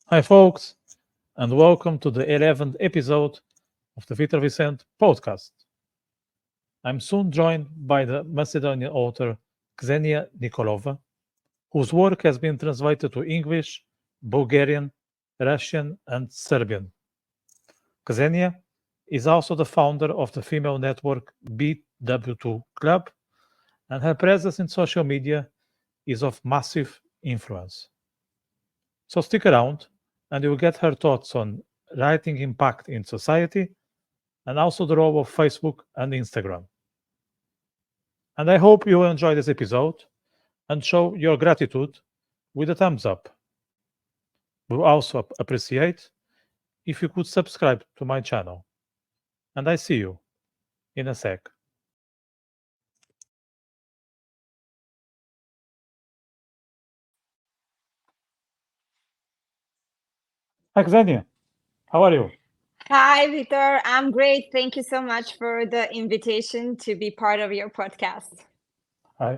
Hi, folks, and welcome to the 11th episode of the Vitor Vicente podcast. I'm soon joined by the Macedonian author Ksenija Nikolova, whose work has been translated to English, Bulgarian, Russian, and Serbian. Ksenija is also the founder of the female network BW2 Club, and her presence in social media is of massive influence. So stick around, and you'll get her thoughts on writing impact in society and also the role of Facebook and Instagram. And I hope you will enjoy this episode and show your gratitude with a thumbs up. We'll also appreciate if you could subscribe to my channel. And I see you in a sec. Hi, Xenia. How are you? Hi, Victor. I'm great. Thank you so much for the invitation to be part of your podcast.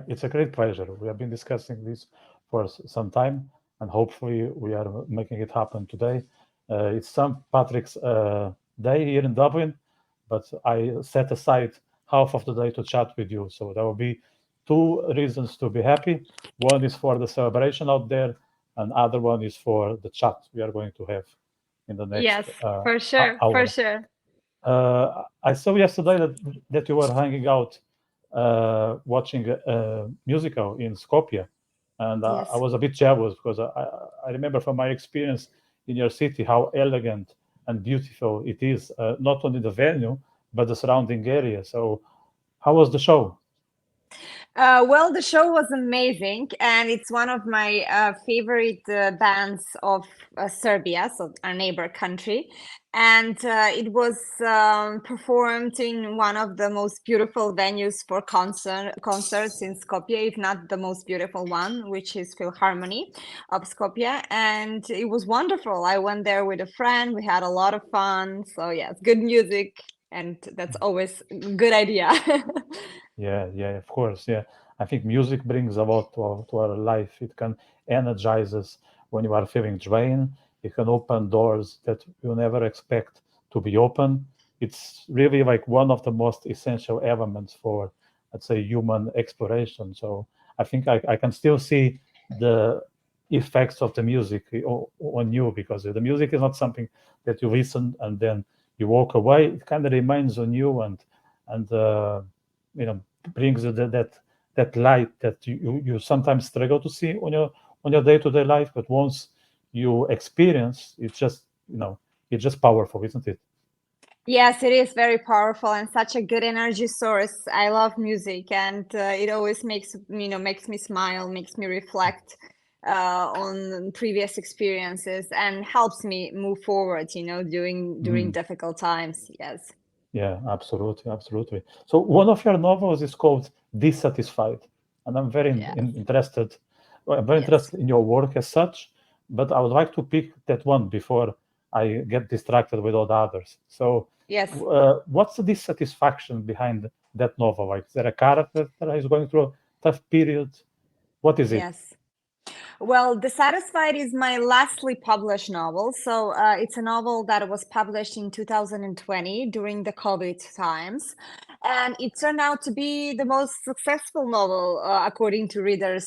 It's a great pleasure. We have been discussing this for some time, and hopefully, we are making it happen today. It's St. Patrick's Day here in Dublin, but I set aside half of the day to chat with you. So there will be two reasons to be happy. One is for the celebration out there, and other one is for the chat we are going to have in the next Yes, for sure, for hour. sure. I saw yesterday that you were hanging out watching a musical in Skopje, and I Yes. was a bit jealous because I remember from my experience in your city how elegant and beautiful it is, not only the venue but the surrounding area. So, how was the show? Well, the show was amazing, and it's one of my favorite bands of Serbia, so our neighbor country. And it was performed in one of the most beautiful venues for concerts in Skopje, if not the most beautiful one, which is Philharmony of Skopje. And it was wonderful. I went there with a friend. We had a lot of fun. So, yes, good music, and that's always a good idea. Yeah, yeah, of course. Yeah, I think music brings a lot to our life. It can energize us when you are feeling drained. It can open doors that you never expect to be open. It's really like one of the most essential elements for, let's say, human exploration. So I think I can still see the effects of the music on you because the music is not something that you listen and then you walk away. It kind of remains on you and you know brings that light that you sometimes struggle to see on your day-to-day life, but once you experience it's just powerful, isn't it? Yes, it is very powerful and such a good energy source. I love music, and it always makes me smile, makes me reflect on previous experiences, and helps me move forward. During Mm. difficult times. Yes. Yeah, absolutely, absolutely. So one of your novels is called Dissatisfied, and I'm very Yes. interested. Well, I'm very Yes. interested in your work as such, but I would like to pick that one before I get distracted with all the others. So, Yes. what's the dissatisfaction behind that novel? Like, is there a character that is going through a tough period? What is it? Yes. Well, Dissatisfied is my lastly published novel. So it's a novel that was published in 2020 during the COVID times. And it turned out to be the most successful novel according to readers,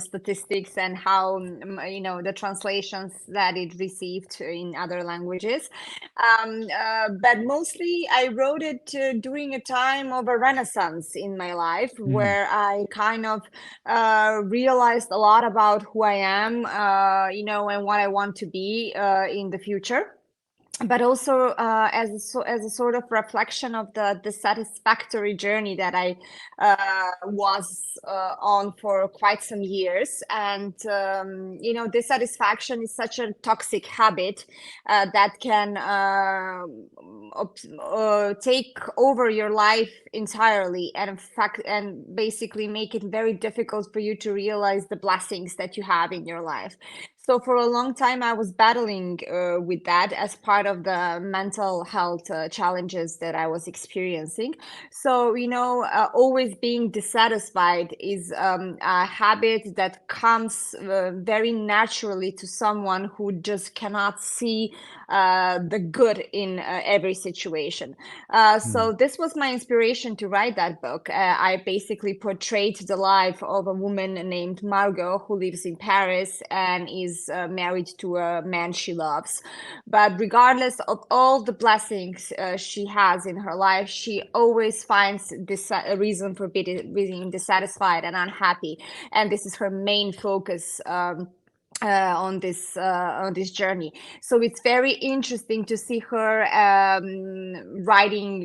statistics and how, the translations that it received in other languages. But mostly I wrote it during a time of a renaissance in my life Mm, where I kind of realized a lot about who I am, and what I want to be in the future, but also as a sort of reflection of the satisfactory journey that I was on for quite some years. And dissatisfaction is such a toxic habit that can take over your life entirely, and in fact, and basically make it very difficult for you to realize the blessings that you have in your life. So for a long time, I was battling with that as part of the mental health challenges that I was experiencing. So, always being dissatisfied is a habit that comes very naturally to someone who just cannot see the good in every situation. So this was my inspiration to write that book. I basically portrayed the life of a woman named Margot who lives in Paris and is married to a man she loves. But regardless of all the blessings she has in her life, she always finds this a reason for being dissatisfied and unhappy. And this is her main focus. On this journey, so it's very interesting to see her writing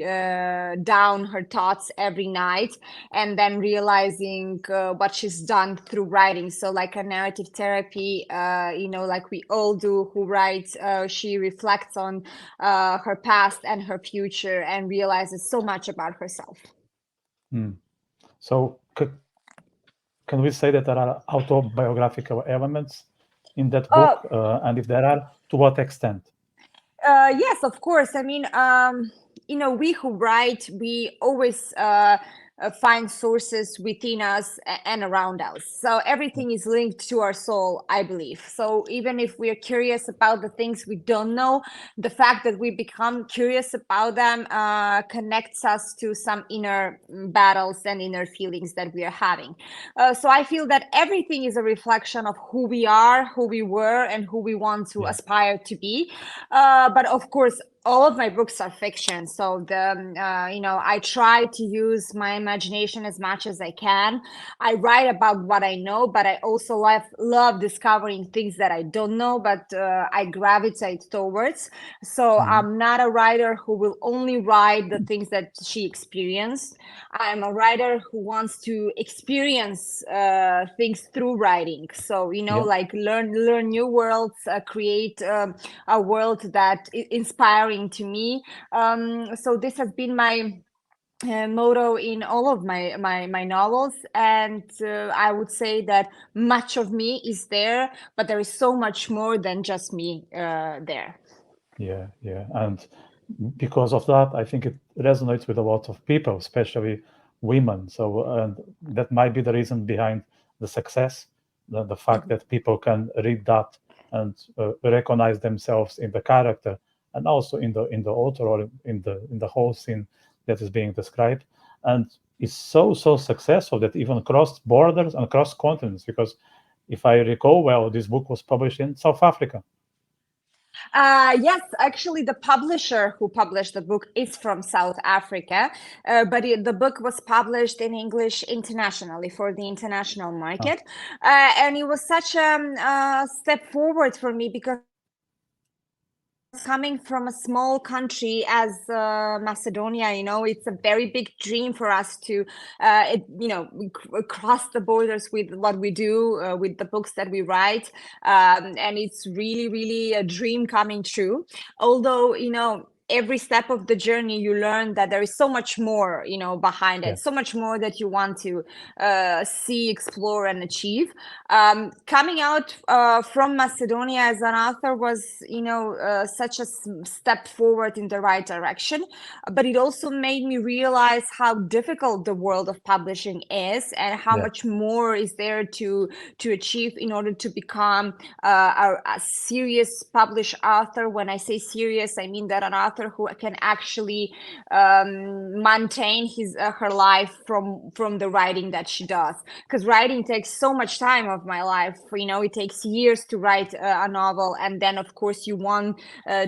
down her thoughts every night and then realizing what she's done through writing. So like a narrative therapy, like we all do, who writes, she reflects on her past and her future and realizes so much about herself. So can we say that there are autobiographical elements in that book? And if there are, to what extent? Yes, of course. I mean, we who write, we always find sources within us and around us. So everything is linked to our soul, I believe. So even if we are curious about the things we don't know, the fact that we become curious about them connects us to some inner battles and inner feelings that we are having. So I feel that everything is a reflection of who we are, who we were, and who we want to aspire to be. But of course, all of my books are fiction, so I try to use my imagination as much as I can. I write about what I know, but I also love discovering things that I don't know, but I gravitate towards. So I'm not a writer who will only write the things that she experienced. I'm a writer who wants to experience things through writing. So like learn new worlds, create a world that is inspiring to me. So this has been my motto in all of my novels, and I would say that much of me is there, but there is so much more than just me there. Yeah, and because of that, I think it resonates with a lot of people, especially women. So, and that might be the reason behind the success, the fact that people can read that and recognize themselves in the character and also in the author or in the whole scene that is being described, and it's so successful that even crossed borders and cross continents. Because if I recall well, this book was published in South Africa. Yes, actually, the publisher who published the book is from South Africa, but the book was published in English internationally for the international market. And it was such a step forward for me because coming from a small country as Macedonia, it's a very big dream for us to, cross the borders with what we do, with the books that we write. And it's really, really a dream coming true. Although, every step of the journey, you learn that there is so much more, behind it, so much more that you want to see, explore, and achieve. Coming out from Macedonia as an author was, such a step forward in the right direction, but it also made me realize how difficult the world of publishing is and how much more is there to achieve in order to become a serious published author. When I say serious, I mean that an author who can actually maintain her life from the writing that she does, because writing takes so much time of my life. It takes years to write a novel, and then of course you want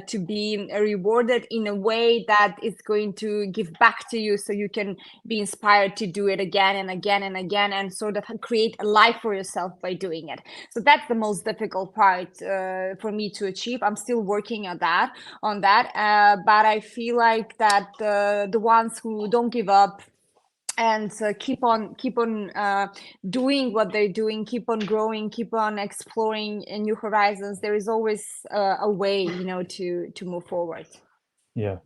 to be rewarded in a way that is going to give back to you, so you can be inspired to do it again and again and again, and sort of create a life for yourself by doing it. So that's the most difficult part for me to achieve. I'm still working on that, but I feel like that the ones who don't give up and keep on doing what they're doing, keep on growing, keep on exploring new horizons, there is always a way, to move forward. Yeah.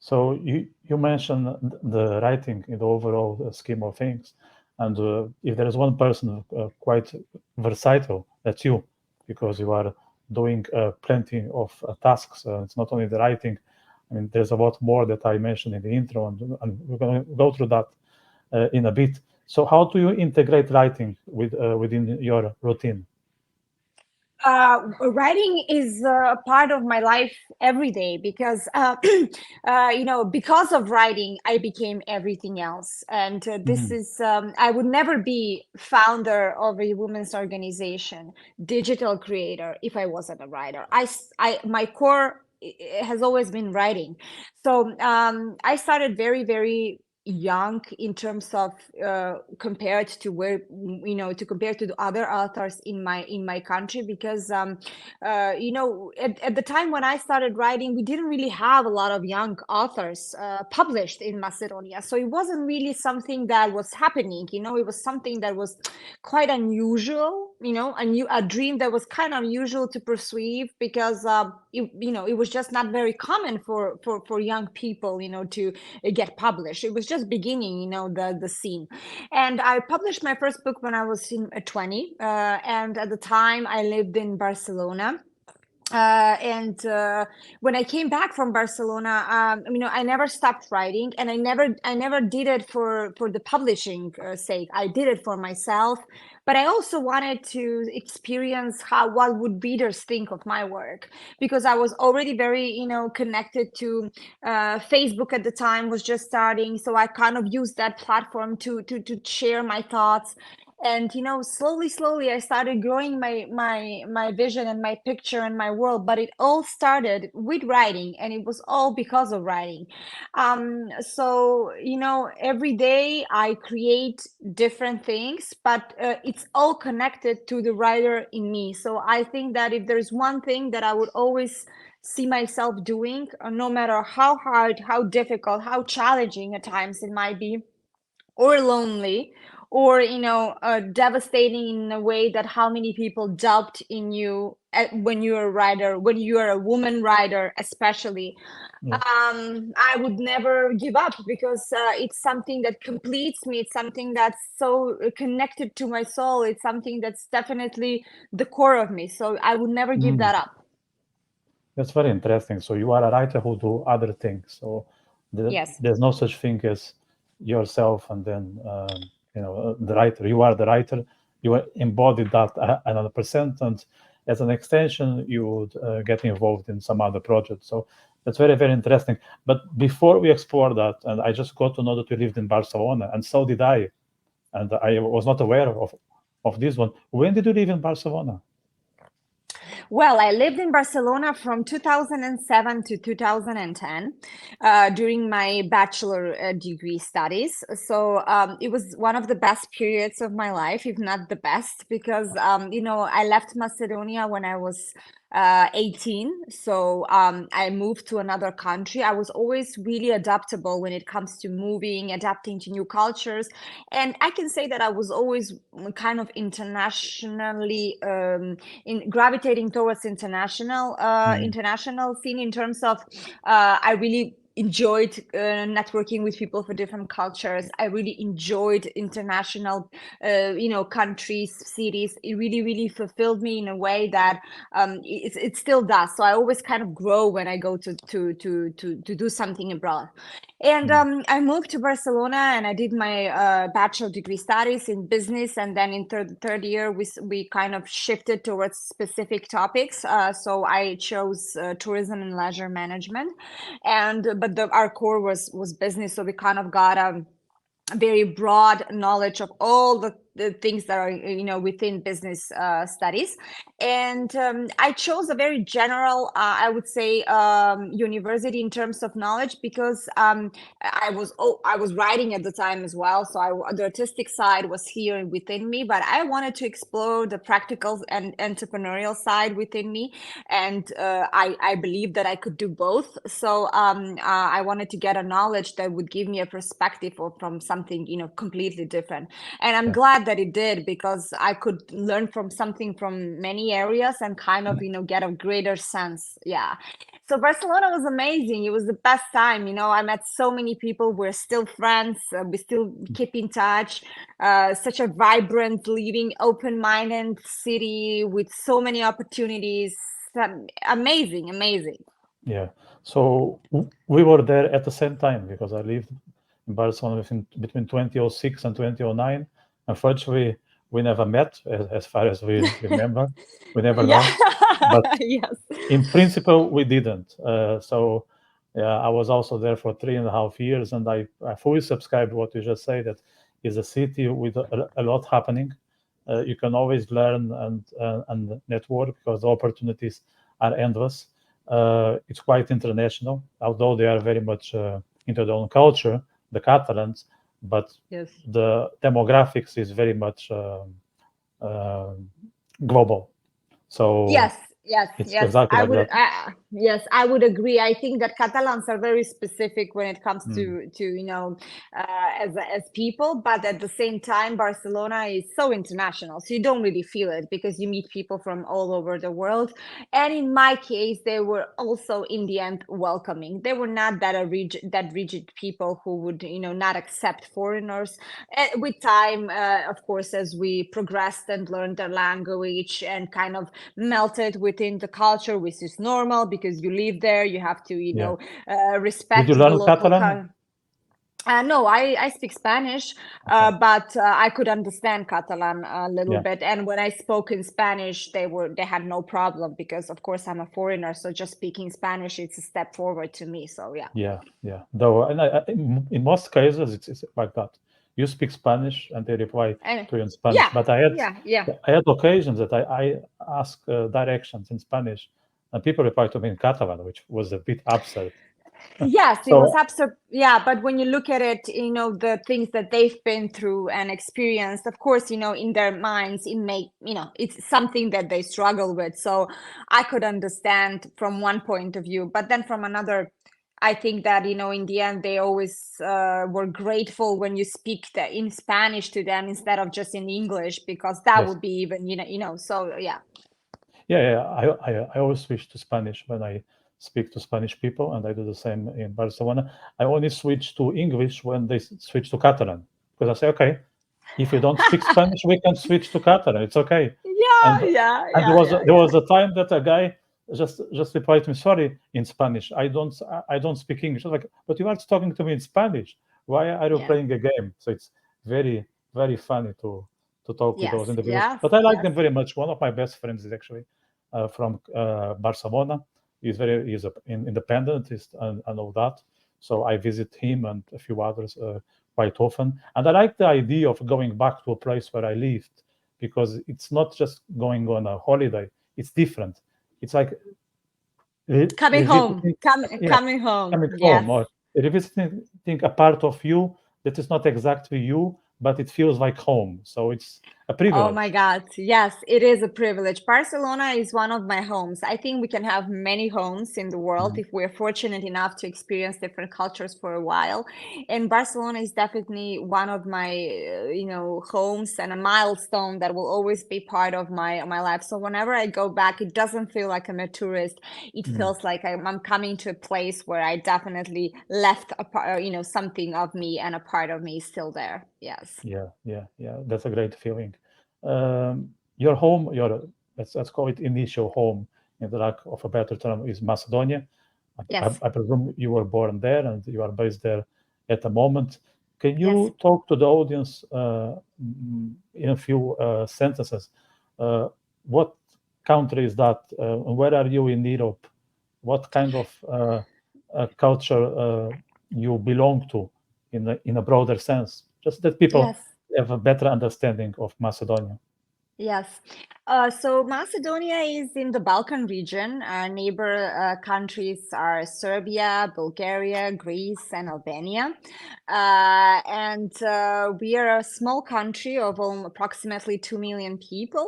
So you mentioned the writing in the overall scheme of things, and if there is one person quite versatile, that's you, because you are doing plenty of tasks. It's not only the writing. I mean, there's a lot more that I mentioned in the intro, and we're going to go through that in a bit. So, how do you integrate writing within your routine? Writing is a part of my life every day because, because of writing, I became everything else. And this Mhm. is, I would never be founder of a women's organization, digital creator, if I wasn't a writer. My core has always been writing. So I started very, very young in terms of compared to where to compare to the other authors in my country because at the time when I started writing we didn't really have a lot of young authors published in Macedonia, so it wasn't really something that was happening. It was something that was quite unusual, a dream that was kind of unusual to perceive because it was just not very common for young people to get published. It was just beginning, the scene. And I published my first book when I was 20, and at the time I lived in Barcelona. And when I came back from Barcelona, I never stopped writing, and I never did it for the publishing sake. I did it for myself, but I also wanted to experience what would readers think of my work, because I was already very, connected to Facebook at the time, was just starting, so I kind of used that platform to share my thoughts. And slowly I started growing my vision and my picture and my world, but it all started with writing, and it was all because of writing. So every day I create different things, but it's all connected to the writer in me. So I think that if there's one thing that I would always see myself doing, no matter how hard, how difficult, how challenging at times it might be, or lonely, or devastating in a way that how many people doubt in you when you're a writer, when you're a woman writer especially. Yeah. I would never give up, because it's something that completes me. It's something that's so connected to my soul. It's something that's definitely the core of me, so I would never give Mm. that up. That's very interesting. So you are a writer who do other things. So Yes. there's no such thing as yourself and then the writer. You are the writer. You embody that 100%, and as an extension, you would get involved in some other project. So that's very, very interesting. But before we explore that, and I just got to know that you lived in Barcelona, and so did I, and I was not aware of this one. When did you live in Barcelona? Well, I lived in Barcelona from 2007 to 2010 during my bachelor degree studies. So it was one of the best periods of my life, if not the best, because, I left Macedonia when I was 18. So I moved to another country. I was always really adaptable when it comes to moving, adapting to new cultures. And I can say that I was always kind of internationally in gravitating towards Mm. international scene, in terms of I really enjoyed networking with people for different cultures. I really enjoyed international countries, cities. It really, really fulfilled me in a way that it still does. So I always kind of grow when I go to do something abroad. And Mm. I moved to Barcelona, and I did my bachelor degree studies in business. And then in third year, we kind of shifted towards specific topics. So I chose tourism and leisure management, and but our core was business. So we kind of got a very broad knowledge of all the things that are within business studies. And I chose a very general, I would say, university in terms of knowledge, because I was writing at the time as well, so the artistic side was here within me, but I wanted to explore the practical and entrepreneurial side within me. And I believe that I could do both. So I wanted to get a knowledge that would give me a perspective from something completely different. And I'm Yeah. glad that it did, because I could learn from something from many areas and kind of get a greater sense. Yeah. So Barcelona was amazing. It was the best time. I met so many people. We're still friends. We still keep in touch. Such a vibrant, living, open-minded city with so many opportunities. Amazing, amazing. Yeah. So we were there at the same time because I lived in Barcelona between 2006 and 2009. Unfortunately, we never met, as far as we remember. We never Yeah. know. But Yes. in principle, we didn't. So yeah, I was also there for 3.5 years, and I fully subscribe to what you just say. That is a city with a lot happening. You can always learn and network because the opportunities are endless. It's quite international, although they are very much into their own culture, the Catalans, but Yes. the demographics is very much uh, global. So Yes, yes, it's yes. exactly like that. Yes, I would agree. I think that Catalans are very specific when it comes Mm. to as people, but at the same time, Barcelona is so international, so you don't really feel it because you meet people from all over the world. And in my case, they were also in the end welcoming. They were not that rigid people who would not accept foreigners. With time, of course, as we progressed and learned their language and kind of melted within the culture, which is normal because you live there. You have to, Yeah. Did you respect the learn local Catalan? culture. No, I speak Spanish, Okay. but I could understand Catalan a little Yeah. bit. And when I spoke in Spanish, they had no problem because, of course, I'm a foreigner. So just speaking Spanish, it's a step forward to me. So yeah. Yeah. Yeah. Though, and in most cases, it's like that. You speak Spanish, and they reply And to you in Spanish. yeah, But yeah, yeah. I had occasions that I ask directions in Spanish, and people reply to me in Catalan, which was a bit absurd. Yes, it was So absurd. Yeah, but when you look at it, the things that they've been through and experienced, of course, in their minds, it's something that they struggle with. So I could understand from one point of view, but then from another, I think that, in the end, they always were grateful when you speak in Spanish to them instead of just in English, because that yes, would be even, so yeah. yeah. I always switch to Spanish when I speak to Spanish people, and I do the same in Barcelona. I only switch to English when they switch to Catalan because I say, okay, if you don't speak Spanish, we can switch to Catalan. It's okay. Yeah, And yeah, and yeah, yeah, there yeah. was a time that a guy just replied to me, sorry, in Spanish. I don't speak English. I was like, but you are talking to me in Spanish. Why are you Yeah. playing a game? So it's very very funny to talk with those Yes, individuals. yes, But I like yes. them very much. One of my best friends is actually from Barcelona. He's independent and all that. So I visit him and a few others quite often. And I like the idea of going back to a place where I lived because it's not just going on a holiday. It's different. It's like Coming home, revisiting, yeah, coming home. coming Yes. home or revisiting a part of you that is not exactly you, but it feels like home. So it's a Oh my privilege. God. Yes, it is a privilege. Barcelona is one of my homes. I think we can have many homes in the world Mhm. if we're fortunate enough to experience different cultures for a while. And Barcelona is definitely one of my, homes and a milestone that will always be part of my life. So whenever I go back, it doesn't feel like I'm a tourist. It Mm. feels like I'm coming to a place where I definitely left a part, something of me, and a part of me is still there. Yes. Yeah. That's a great feeling. Your home, let's call it initial home, in the lack of a better term, is Macedonia. Yes. I presume you were born there and you are based there at the moment. Can Yes. you talk to the audience in a few sentences? Uh, what country is that? Where are you in Europe? What kind of culture you belong to in a broader sense? Just that people Yes. have a better understanding of Macedonia. Yes. So Macedonia is in the Balkan region. Our neighbor countries are Serbia, Bulgaria, Greece, and Albania. And we are a small country of approximately 2 million people.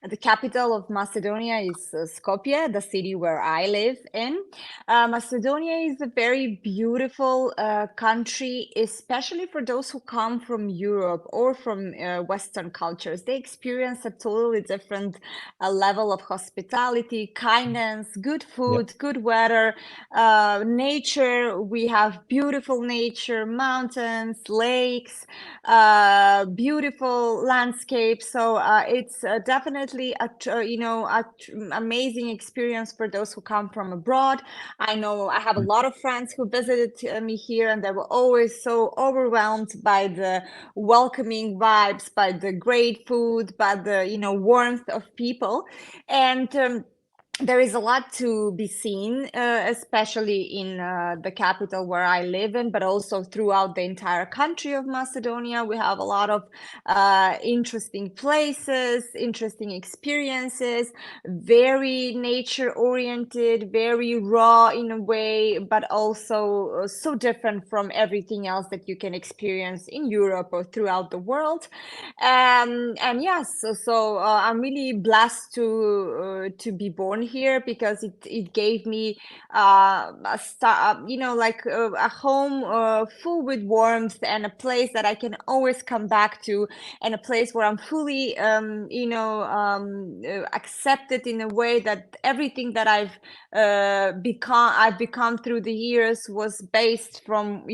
The capital of Macedonia is Skopje, the city where I live in. Macedonia is a very beautiful country, especially for those who come from Europe or from Western cultures. They experience a totally different different level of hospitality, kindness, good Yeah. food, good weather, nature. We have beautiful nature, mountains, lakes, beautiful landscape. So it's definitely amazing experience for those who come from abroad. I know I have a lot of friends who visited me here, and they were always so overwhelmed by the welcoming vibes, by the great food, by the warmth of people, and there is a lot to be seen, especially in the capital where I live in, but also throughout the entire country of Macedonia. We have a lot of interesting places, interesting experiences, very nature oriented, very raw in a way, but also so different from everything else that you can experience in Europe or throughout the world. And yes, so I'm really blessed to be born here, because it gave me a home full with warmth, and a place that I can always come back to, and a place where I'm fully accepted in a way that everything that I've become through the years was based from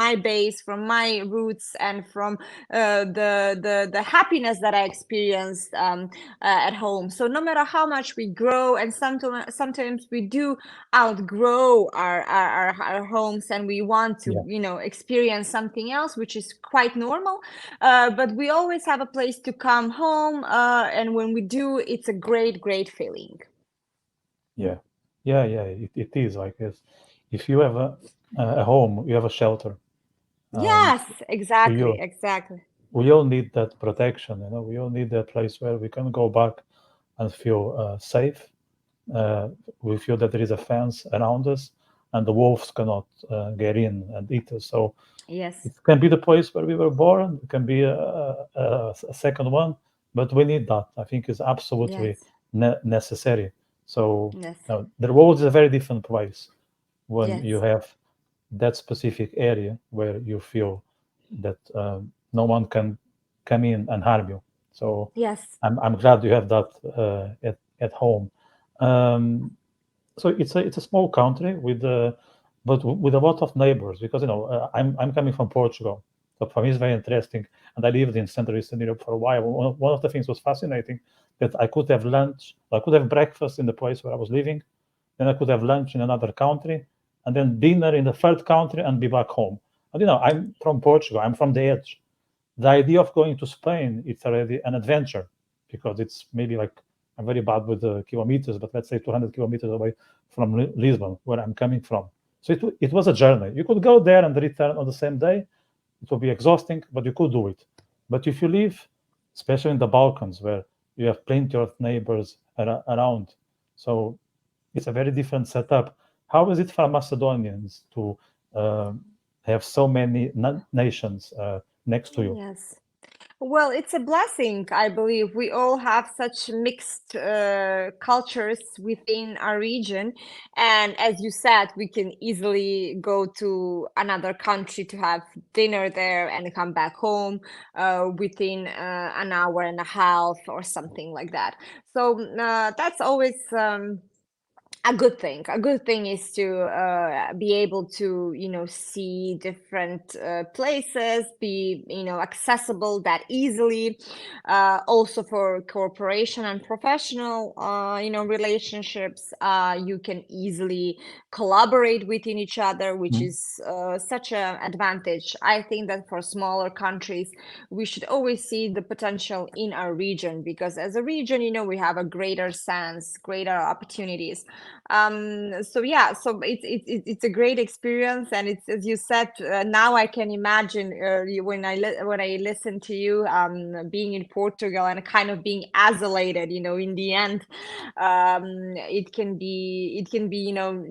my base, from my roots, and from the happiness that I experienced at home. So no matter how much we grow, and sometimes we do outgrow our homes, and we want to Yeah. experience something else, which is quite normal. But we always have a place to come home, and when we do, it's a great feeling. Yeah. Yeah. It is like this. If you have a home, you have a shelter, and Yes, we exactly, all exactly. we all need that protection. We all need that place where we can go back and feel safe. Uh, we feel that there is a fence around us, and the wolves cannot get in and eat us. So Yes, it can be the place where we were born. It can be a second one, but we need that. I think is absolutely yes, necessary. So yes, the world is a very different place when you yes, have that specific area where you feel that no one can come in and harm you. So yes, I'm glad you have that at home. Um, so it's a small country with but with a lot of neighbors, because I'm coming from Portugal, so for me it's very interesting, and I lived in Central Eastern Europe for a while. One of the things was fascinating, that I could have lunch, I could have breakfast in the place where I was living, then I could have lunch in another country, and then dinner in the third country, and be back home. And I'm from Portugal, I'm from the edge. The idea of going to Spain, it's already an adventure, because it's maybe like, I'm very bad with the kilometers, but let's say 200 kilometers away from Lisbon, where I'm coming from. So it was a journey. You could go there and return on the same day. It will be exhausting, but you could do it. But if you live, especially in the Balkans, where you have plenty of neighbors around, so it's a very different setup. How is it for Macedonians to have so many nations next to you? yes. Well, it's a blessing, I believe. We all have such mixed cultures within our region. And as you said, we can easily go to another country to have dinner there and come back home within an hour and a half or something like that. So that's always. A good thing. A good thing is to be able to see different places, be accessible that easily, also for cooperation and professional relationships. You can easily collaborate within each other, which Mm. is such an advantage. I think that for smaller countries, we should always see the potential in our region, because as a region, we have a greater sense, greater opportunities. So yeah, so it's a great experience, and it's, as you said, now I can imagine when I listen to you being in Portugal and kind of being isolated, in the end. It can be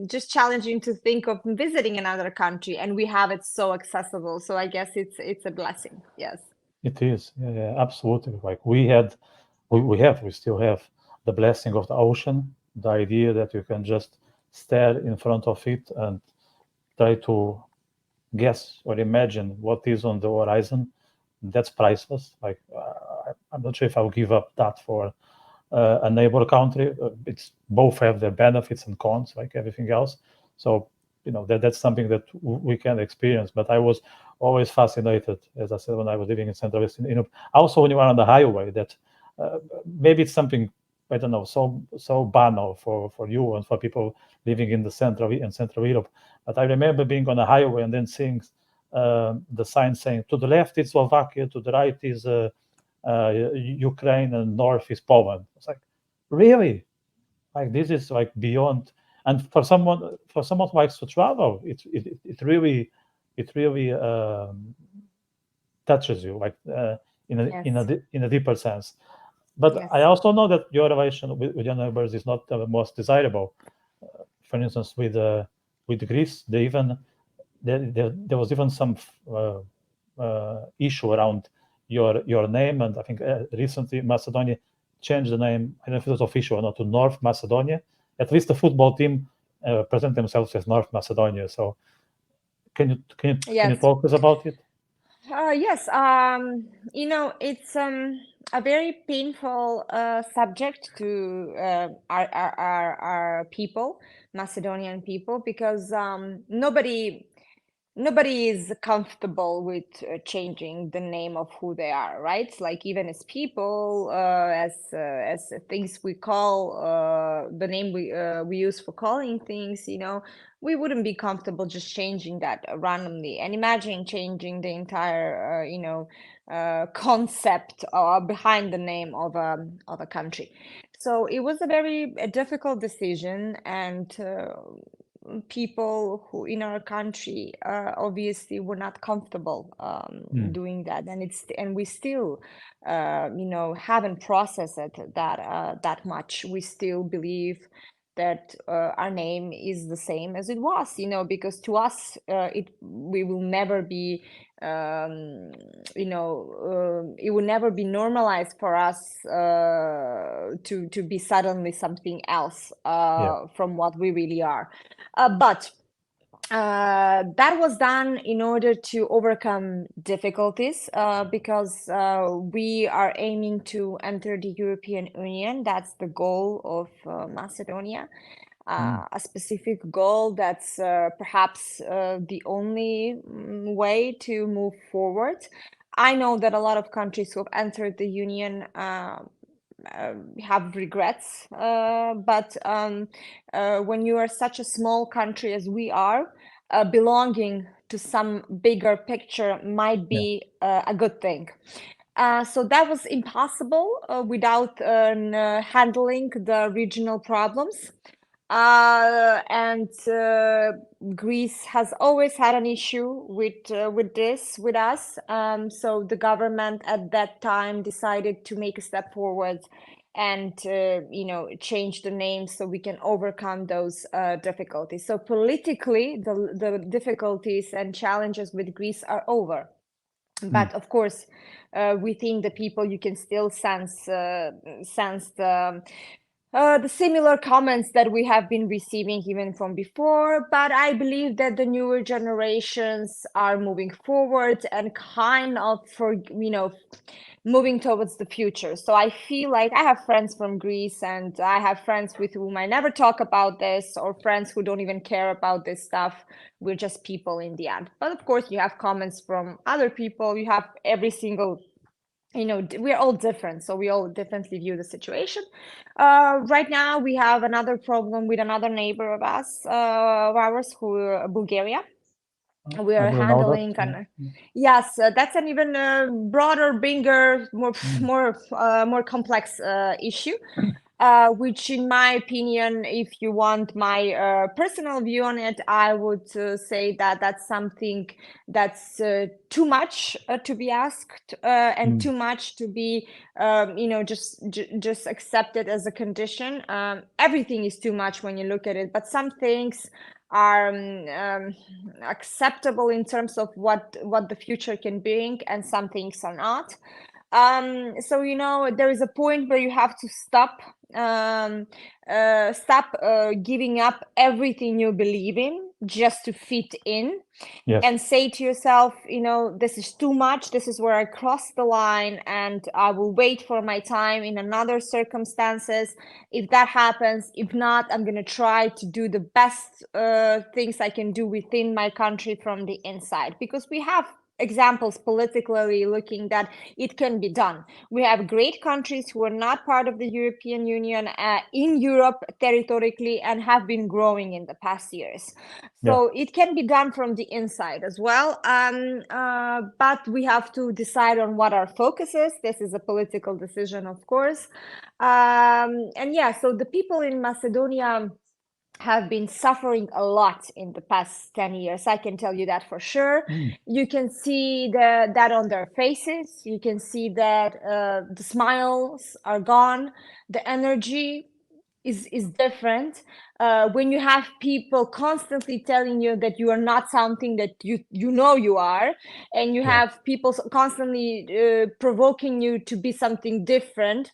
just challenging to think of visiting another country, and we have it so accessible, so I guess it's a blessing. Yes. It is, yeah, absolutely. Like we still have the blessing of the ocean, the idea that you can just stare in front of it and try to guess or imagine what is on the horizon. That's priceless. Like I'm not sure if I'll give up that for a neighbor country. It's both have their benefits and cons, like everything else. So that's something that we can experience. But I was always fascinated, as I said, when I was living in Central Western Europe. Also, when you are on the highway, that maybe it's something, I don't know, so banal for you and for people living in Central Europe. But I remember being on a highway and then seeing the sign saying, to the left is Slovakia, to the right is Ukraine, and north is Poland. It's like, really? Like, this is like beyond. And for someone who likes to travel, it really touches you, like Yes. in a deeper sense. But I Yes. also know that your relation with your neighbors is not the most desirable. For instance, with Greece, there was even some issue around your name, and I think recently Macedonia changed the name. I don't know if it was official or not, to North Macedonia. At least the football team present themselves as North Macedonia. So can you Yes. talk us about it? Yes. It's a very painful subject to our people, Macedonian people, because nobody is comfortable with changing the name of who they are, right? Like, even as people, as things we call, the name we use for calling things, we wouldn't be comfortable just changing that randomly. And imagine changing the entire, concept behind the name of a country. So it was a very difficult decision, and people who in our country obviously were not comfortable Mm. doing that, and we still haven't processed it that much. We still believe that our name is the same as it was, because to us it we will never be it will never be normalized for us to be suddenly something else Yeah. from what we really are. But that was done in order to overcome difficulties because we are aiming to enter the European Union. That's the goal of Macedonia. Mm. A specific goal that's perhaps the only way to move forward. I know that a lot of countries who have entered the Union have regrets, but when you are such a small country as we are, belonging to some bigger picture might Yeah. be a good thing. So that was impossible without handling the regional problems. And Greece has always had an issue with this with us. So the government at that time decided to make a step forward and change the name so we can overcome those difficulties. So politically, the difficulties and challenges with Greece are over. Mm. But of course, within the people, you can still sense the similar comments that we have been receiving even from before. But I believe that the newer generations are moving forward and kind of moving towards the future. So I feel like I have friends from Greece, and I have friends with whom I never talk about this, or friends who don't even care about this stuff. We're just people in the end. But of course, you have comments from other people. You have every single, we're all different, so we all differently view the situation. Right now, we have another problem with another neighbor of ours, Bulgaria. We I are didn't know that. handling, and yes, that's an even broader, bigger, Mm. more complex issue. Which, in my opinion, if you want my personal view on it, I would say that that's something that's too much to be asked, and Mm. too much to be, just accepted as a condition. Everything is too much when you look at it, but some things are acceptable in terms of what the future can bring, and some things are not. So there is a point where you have to stop giving up everything you believe in just to fit in, Yes. and say to yourself, this is too much. This is where I crossed the line, and I will wait for my time in another circumstances. If that happens, if not, I'm going to try to do the best things I can do within my country from the inside, because we have examples politically looking that it can be done. We have great countries who are not part of the European Union in Europe territorially and have been growing in the past years. So it can be done from the inside as well. But we have to decide on what our focus is. This is a political decision, of course. So the people in Macedonia have been suffering a lot in the past 10 years. I can tell you that for sure. You can see that on their faces. You can see that the smiles are gone. The energy is different. When you have people constantly telling you that you are not something that you know you are, and you have people constantly provoking you to be something different,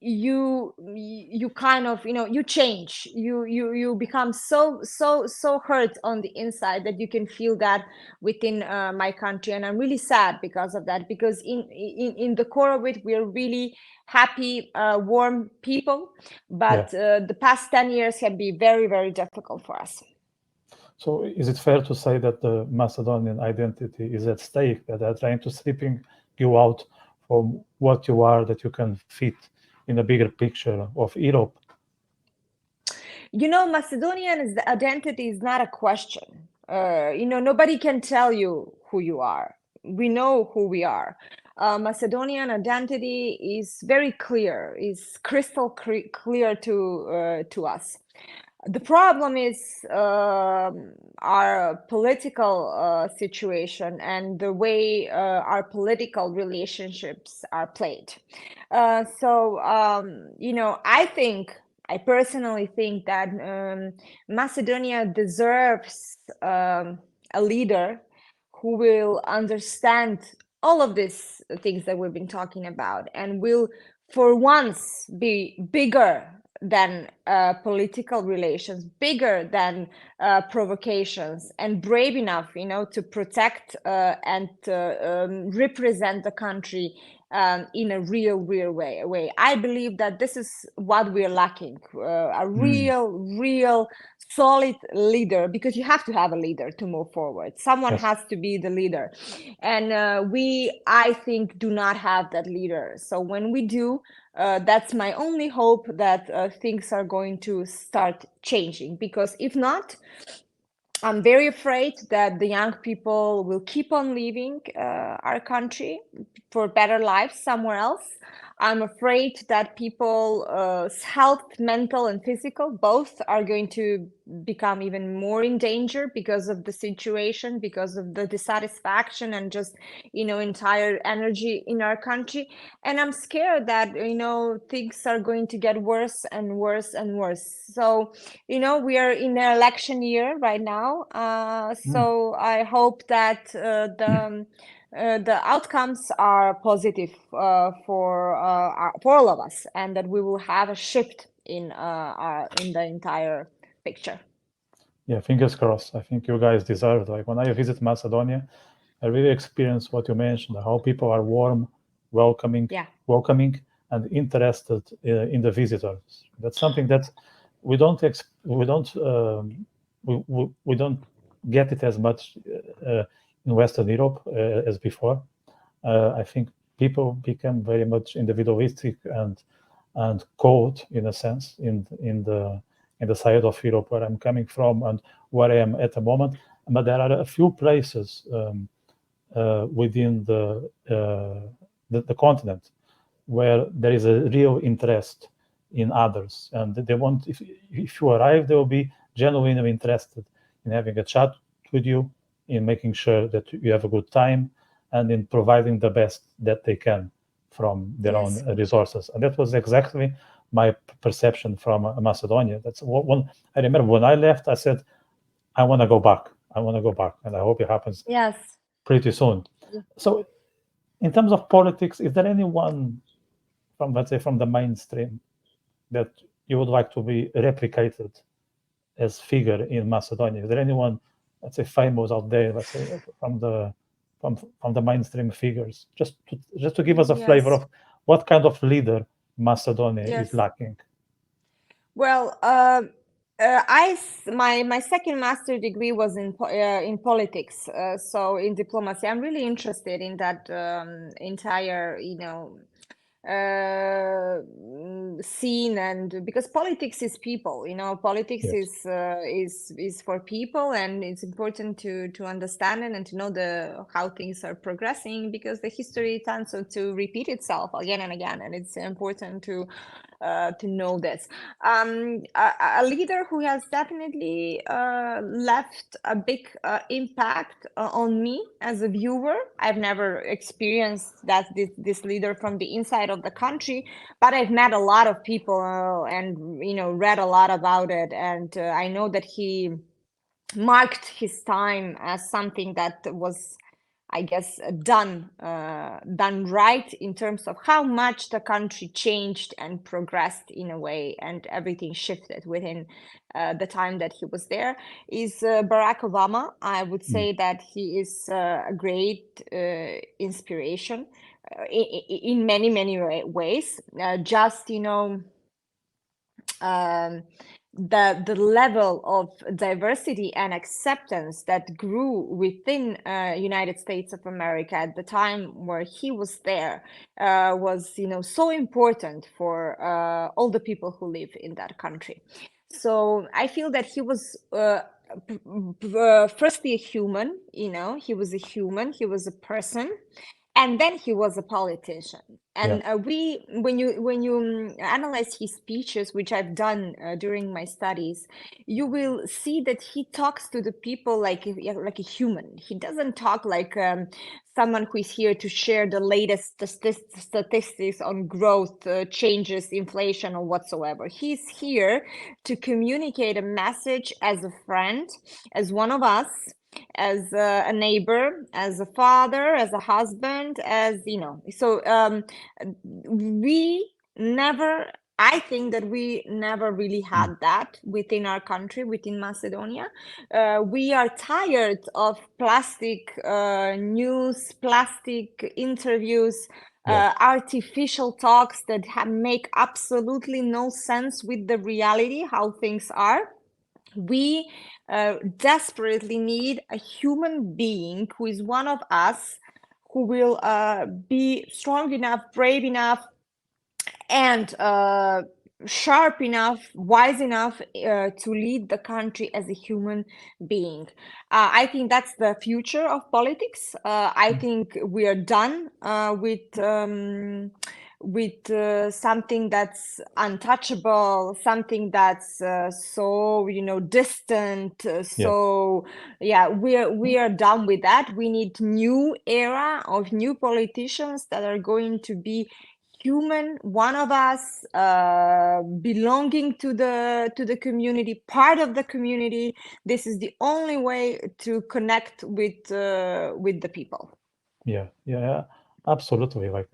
you kind of you change, you become so hurt on the inside that you can feel that within my country. And I'm really sad because of that, because in the core of it, we are really happy, warm people, but the past 10 years have been very, very difficult for us. So is it fair to say that the Macedonian identity is at stake, that they're trying to stripping you out from what you are, that you can fit in a bigger picture of Europe? Macedonian identity is not a question. Nobody can tell you who you are. We know who we are. Macedonian identity is very clear, is crystal clear to us. The problem is our political situation and the way our political relationships are played. I personally think that Macedonia deserves a leader who will understand all of these things that we've been talking about, and will for once be bigger than political relations, bigger than provocations, and brave enough, to protect and represent the country in a real way. I believe that this is what we're lacking, a real solid leader, because you have to have a leader to move forward. Someone has to be the leader, and I think, do not have that leader. So when we do, that's my only hope, that things are going to start changing, because if not, I'm very afraid that the young people will keep on leaving our country for better lives somewhere else. I'm afraid that people's health, mental and physical, both are going to become even more in danger because of the situation, because of the dissatisfaction and just, entire energy in our country. And I'm scared that, things are going to get worse and worse and worse. So, we are in an election year right now. So I hope that the outcomes are positive for all of us, and that we will have a shift in the entire picture. Yeah, fingers crossed. I think you guys deserve it. Like when I visit Macedonia, I really experience what you mentioned, how people are warm, welcoming, and interested in the visitors. That's something that we don't get it as much in Western Europe as before. I think people become very much individualistic and cold, in a sense, in the side of Europe where I'm coming from and where I am at the moment. But there are a few places within the continent where there is a real interest in others, and they want, if you arrive, they will be genuinely interested in having a chat with you, in making sure that you have a good time, and in providing the best that they can from their own resources. And that was exactly my perception from Macedonia. That's one. I remember when I left, I said, I want to go back, and I hope it happens pretty soon. So in terms of politics, is there anyone from, let's say, from the mainstream that you would like to be replicated as figure in Macedonia? Is there anyone, let's say, famous out there, let's say, from the mainstream figures, just to give us a flavor Yes. of what kind of leader Macedonia is Yes. lacking? Well, my second master degree was in politics, so in diplomacy. I'm really interested in that entire, scene, and because politics is people, politics Yes. is for people, and it's important to understand it and to know the how things are progressing, because the history tends to repeat itself again and again, and it's important to know this. A leader who has definitely left a big impact on me as a viewer. I've never experienced this leader from the inside of the country, but I've met a lot of people and read a lot about it, and I know that he marked his time as something that was, I guess, done right in terms of how much the country changed and progressed in a way, and everything shifted within the time that he was there. Is Barack Obama. I would Mm. say that he is a great inspiration in many ways. Just um, the level of diversity and acceptance that grew within United States of America at the time where he was there was so important for all the people who live in that country. So I feel that he was firstly a human. He was a human, he was a person, and then he was a politician. Yeah. And when you analyze his speeches, which I've done during my studies, you will see that he talks to the people like a human. He doesn't talk like someone who is here to share the latest statistics on growth, changes, inflation, or whatsoever. He's here to communicate a message as a friend, as one of us, as a neighbor, as a father, as a husband, as So we never. I think that we never really Mm. had that within our country, within Macedonia. We are tired of plastic news, plastic interviews, Yes. artificial talks that make absolutely no sense with the reality, how things are. We desperately need a human being who is one of us, who will be strong enough, brave enough, and sharp enough, wise enough to lead the country as a human being. I think that's the future of politics. I think we are done with something that's untouchable, something that's so distant. Yes. So yeah, we are done with that. We need new era of new politicians that are going to be human, one of us, belonging to the community, part of the community. This is the only way to connect with the people. Yeah. Yeah. Absolutely. Like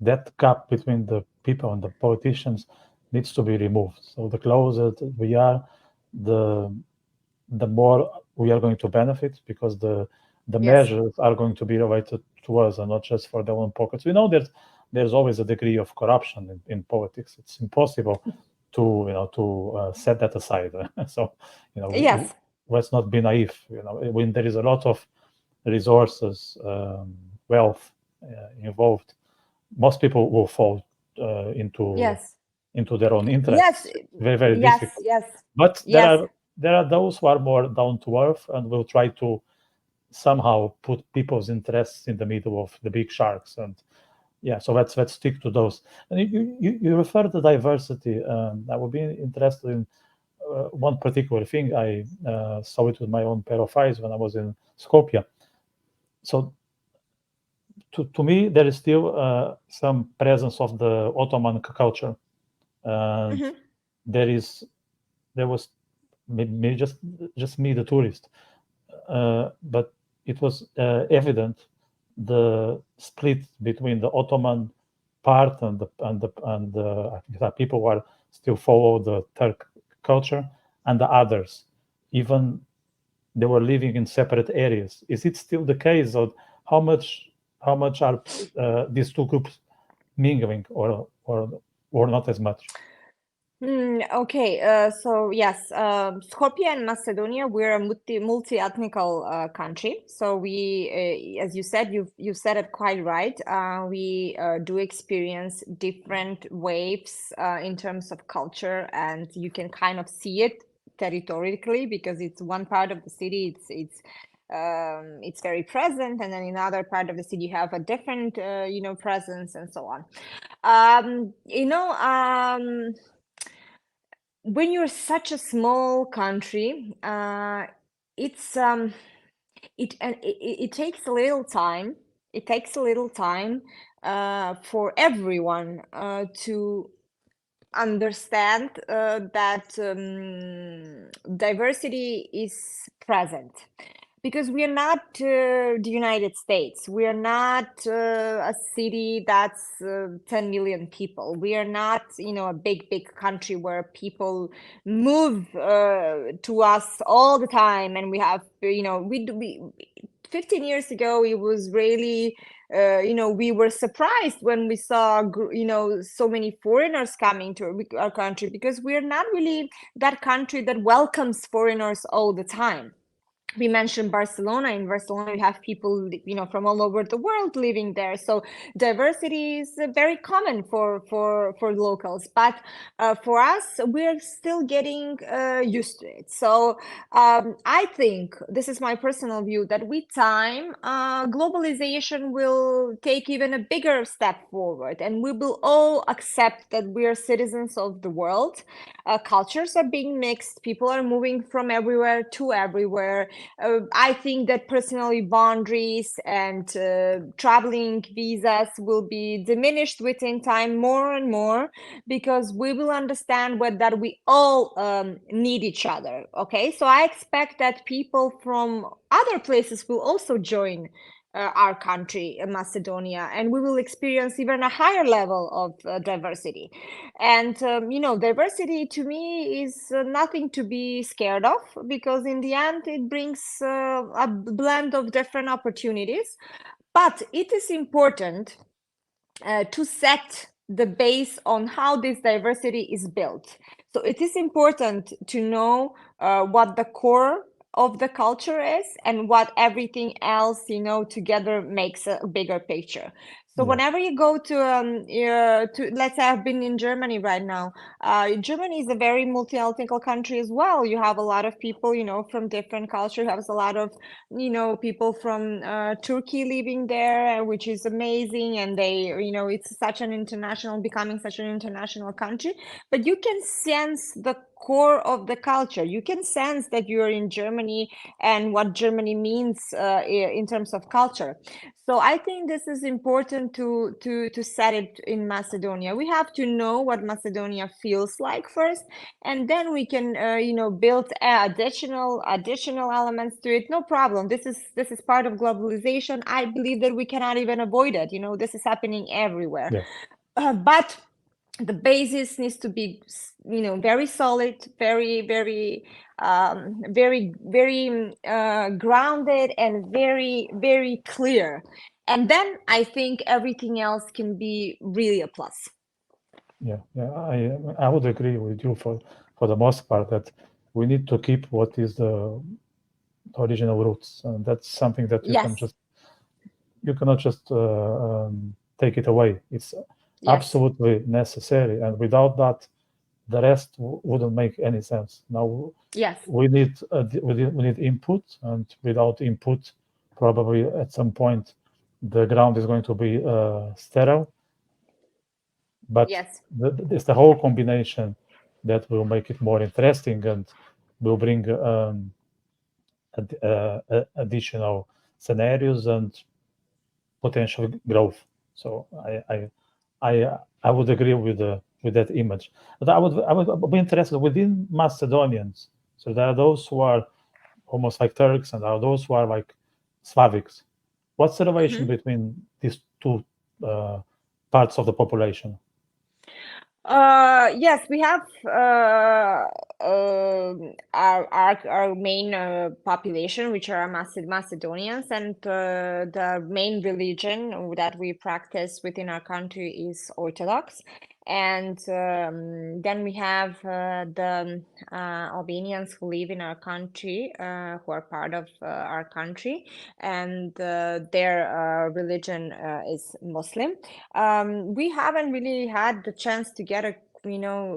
that gap between the people and the politicians needs to be removed. So the closer we are, the the more we are going to benefit, because the Yes. measures are going to be related to us and not just for their own pockets. We know there's always a degree of corruption in politics. It's impossible to set that aside. So Yes. let's not be naive. When there is a lot of resources, wealth involved, most people will fall into Yes. their own Yes. interests. Very, very Yes. difficult. Yes. But Yes. there are those who are more down to earth and will try to somehow put people's interests in the middle of the big sharks. And yeah, so let's stick to those. And you refer to diversity. I would be interested in one particular thing. I saw it with my own pair of eyes when I was in Skopje. So to me, there is still some presence of the Ottoman culture, and Hmm. there is there was maybe just me, the tourist, but it was evident the split between the Ottoman part and the people who are still follow the Turk culture, and the others, even they were living in separate areas. Is it still the case, or how much are these two groups mingling, or not as much? Okay, so yes, Skopje and Macedonia, we're a multi-ethnical country. So we, as you said, you said it quite right. We do experience different waves in terms of culture, and you can kind of see it territorially because it's one part of the city. It's very present, and then in another part of the city you have a different presence and so on. When you're such a small country, it's it takes a little time. It takes a little time for everyone to understand that diversity is present, because we are not the United States. We are not a city that's 10 million people. We are not, a big country where people move to us all the time, and we have, we 15 years ago, it was really, we were surprised when we saw, so many foreigners coming to our country, because we are not really that country that welcomes foreigners all the time. We mentioned Barcelona. In Barcelona, you have people, from all over the world living there. So diversity is very common for locals. But for us, we're still getting used to it. So I think, this is my personal view, that with time, globalization will take even a bigger step forward, and we will all accept that we are citizens of the world. Cultures are being mixed. People are moving from everywhere to everywhere. I think that personally boundaries and traveling visas will be diminished within time more and more, because we will understand that we all need each other. Okay, so I expect that people from other places will also join our country, Macedonia, and we will experience even a higher level of diversity. And, diversity to me is nothing to be scared of, because in the end, it brings a blend of different opportunities. But it is important to set the base on how this diversity is built. So it is important to know what the core of the culture is, and what everything else, together makes a bigger picture. So Yeah. whenever you go to let's say I've been in Germany right now. Germany is a very multi-ethnical country as well. You have a lot of people, from different cultures. You have a lot of, people from Turkey living there, which is amazing. And they, it's such an international, becoming such an international country. But you can sense the core of the culture. You can sense that you're in Germany and what Germany means in terms of culture. So I think this is important to set it in Macedonia. We have to know what Macedonia feels like first, and then we can build additional elements to it. No problem. This is part of globalization. I believe that we cannot even avoid it. This is happening everywhere. Yeah. But the basis needs to be, very solid, very, very, very grounded, and very, very clear. And then I think everything else can be really a plus. Yeah, I would agree with you for the most part, that we need to keep what is the original roots, and that's something that Yes. you cannot just take it away. It's Yes. absolutely necessary, and without that, the rest wouldn't make any sense. Now Yes. we need input, and without input, probably at some point the ground is going to be sterile. But Yes. it's the whole combination that will make it more interesting, and will bring additional scenarios and potential growth. So I would agree with that image. But I would be interested within Macedonians. So there are those who are almost like Turks, and there are those who are like Slavics. What's the relation between these two parts of the population? Yes, we have our main population, which are Macedonians, and the main religion that we practice within our country is Orthodox. And then we have the Albanians who live in our country, who are part of our country, and their religion is Muslim. We haven't really had the chance to get a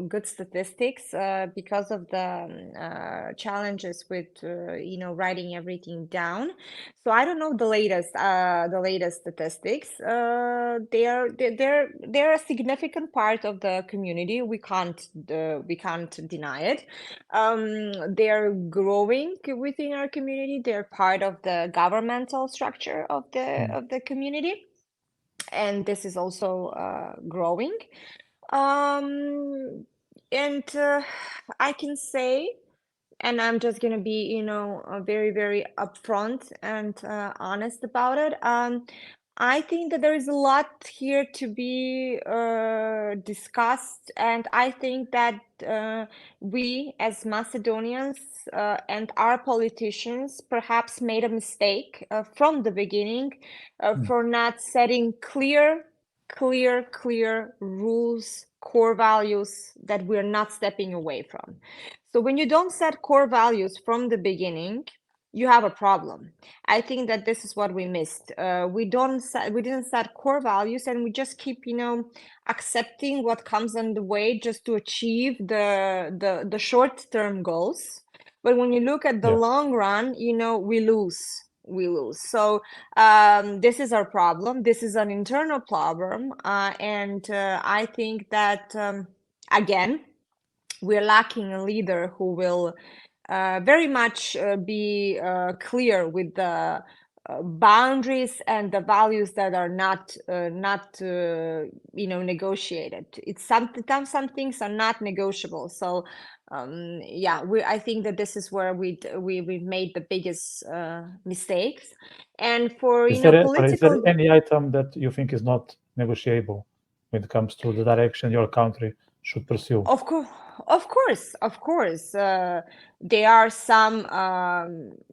good statistics because of the challenges with writing everything down. So I don't know the latest statistics. They're a significant part of the community. We can't deny it. They're growing within our community. They're part of the governmental structure of the community, and this is also growing. And I can say, and I'm just gonna be, very, very upfront and honest about it. I think that there is a lot here to be discussed, and I think that we as Macedonians and our politicians perhaps made a mistake from the beginning for not setting clear rules, core values that we're not stepping away from. So when you don't set core values from the beginning, you have a problem. I think that this is what we missed. We didn't set core values, and we just keep, accepting what comes on the way just to achieve the short-term goals. But when you look at the long run, we lose. So this is our problem. This is an internal problem, and I think that again, we're lacking a leader who will very much be clear with the boundaries and the values that are not negotiated. It's sometimes some things are not negotiable. So I think that this is where we've made the biggest mistakes. And for is there political, any item that you think is not negotiable when it comes to the direction your country should pursue? Of course. There are some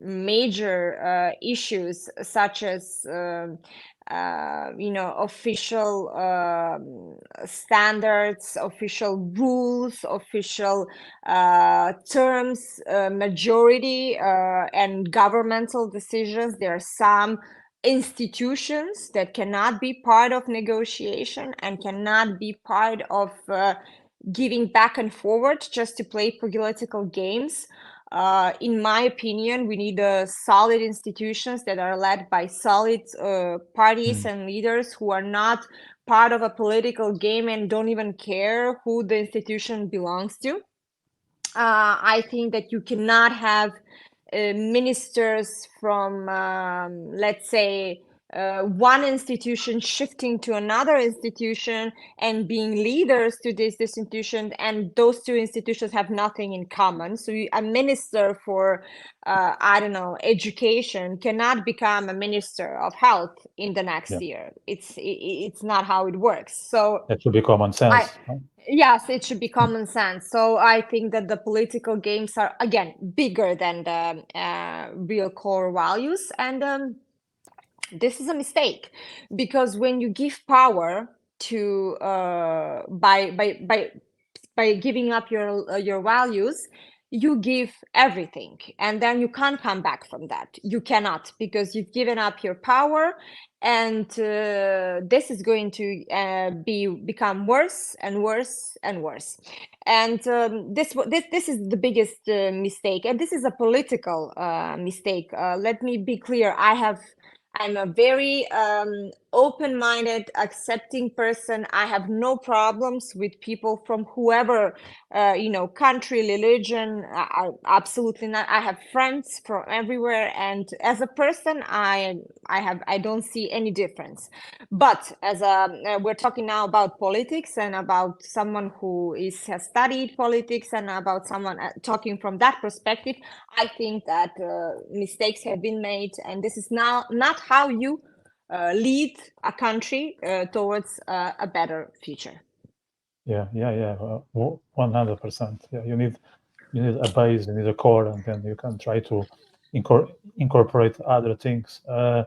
major issues, such as official standards, official rules, official terms, majority, and governmental decisions. There are some institutions that cannot be part of negotiation and cannot be part of giving back and forward just to play political games. In my opinion, we need solid institutions that are led by solid parties and leaders who are not part of a political game and don't even care who the institution belongs to. I think that you cannot have ministers from, let's say, one institution shifting to another institution and being leaders to this institution, and those two institutions have nothing in common. So a minister for, I don't know, education cannot become a minister of health in the next year. It's not how it works. So that should be common sense. Yes, it should be common sense. So I think that the political games are, again, bigger than the real core values. And this is a mistake, because when you give power to by giving up your values, you give everything, and then you can't come back from that. You cannot, because you've given up your power, and this is going to become worse and worse and worse. And this is the biggest mistake, and this is a political mistake. Let me be clear. I'm a very open-minded, accepting person. I have no problems with people from whoever, country, religion. Absolutely not. I have friends from everywhere, and as a person, I don't see any difference. But as we're talking now about politics and about someone who has studied politics, and about someone talking from that perspective, I think that mistakes have been made, and this is now not how you lead a country towards a better future. Yeah, 100%. Yeah, you need you need a base, you need a core, and then you can try to incorporate other things. Uh,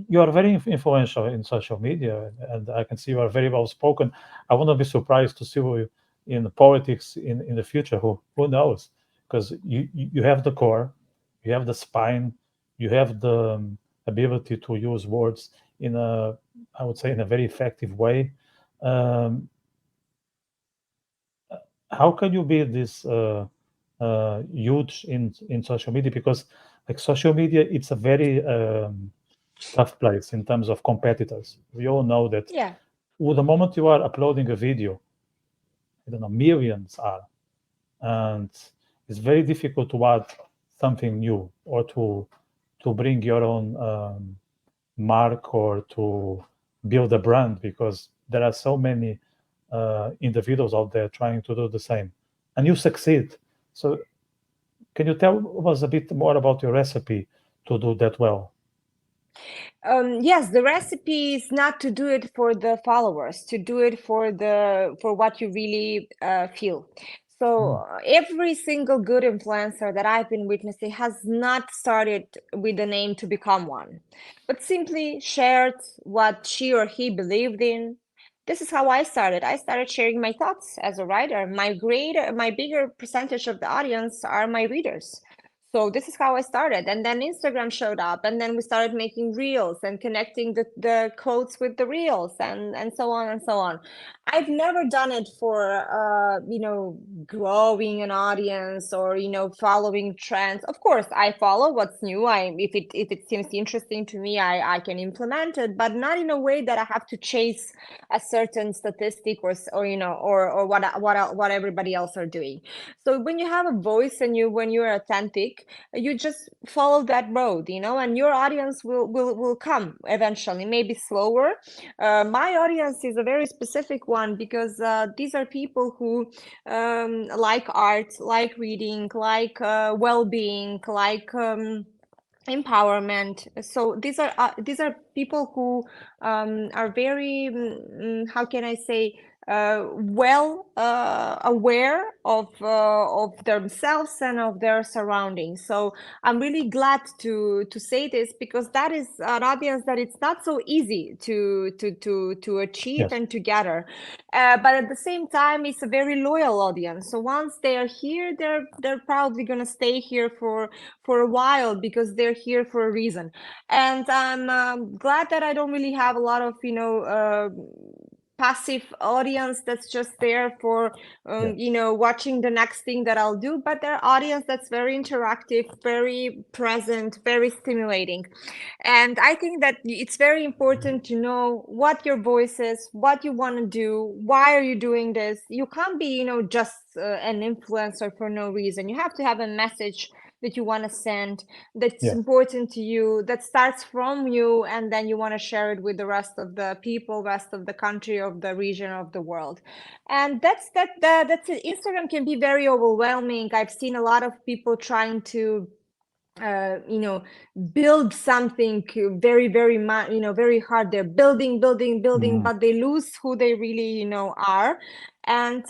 you are very influential in social media, and I can see you are very well spoken. I wouldn't be surprised to see you in politics in the future. Who knows? Because you have the core, you have the spine, you have the ability to use words in a, I would say, in a very effective way. Um, how can you be this huge in social media? Because like social media, it's a very tough place in terms of competitors. We all know that Yeah. the moment you are uploading a video, I don't know, millions are, and it's very difficult to add something new or to bring your own mark or to build a brand because there are so many individuals out there trying to do the same, and you succeed. So, can you tell us a bit more about your recipe to do that well? Yes, the recipe is not to do it for the followers, to do it for what you really feel. So Mm, every single good influencer that I've been witnessing has not started with the name to become one, but simply shared what she or he believed in. This is how I started. I started sharing my thoughts as a writer. My bigger percentage of the audience are my readers. So this is how I started. And then Instagram showed up, and then we started making reels and connecting the quotes with the reels and so on and so on. I've never done it for growing an audience or following trends. Of course, I follow what's new. If it seems interesting to me, I can implement it, but not in a way that I have to chase a certain statistic or what everybody else are doing. So when you have a voice and when you're authentic, you just follow that road, and your audience will come eventually, maybe slower. My audience is a very specific one because these are people who like art, like reading, like well-being, like empowerment. So these are people who are very how can I say, well aware of themselves and of their surroundings. So I'm really glad to say this because that is an audience that it's not so easy to achieve yes. and to gather. But at the same time, it's a very loyal audience. So once they are here, they're probably gonna stay here for a while because they're here for a reason. And I'm glad that I don't really have a lot of passive audience that's just there for Yeah. watching the next thing that I'll do, but their audience that's very interactive, very present, very stimulating. And I think that it's very important to know what your voice is, what you want to do, why are you doing this. You can't be, just an influencer for no reason. You have to have a message that you want to send, that's Yeah. important to you, that starts from you, and then you want to share it with the rest of the people, rest of the country, of the region, of the world. And that's it. Instagram can be very overwhelming. I've seen a lot of people trying to uh, you know build something very very much, very hard. They're building, Mm, but they lose who they really are. And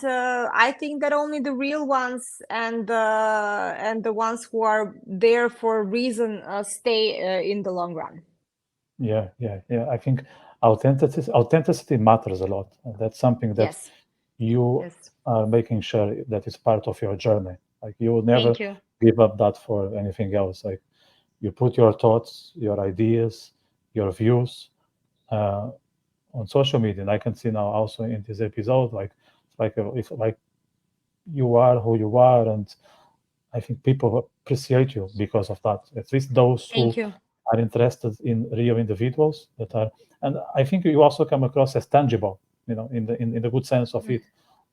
I think that only the real ones and the ones who are there for a reason stay in the long run. yeah, yeah, yeah. I think authenticity matters a lot. And that's something that Yes. you Yes. are making sure that is part of your journey. Like you will never Thank you. give up that for anything else. Like you put your thoughts, your ideas, your views uh, on social media. And I can see now also in this episode, like if like you are who you are, and I think people appreciate you because of that. At least those Thank who you. are interested in real individuals that are, and I think you also come across as tangible, in the good sense of it,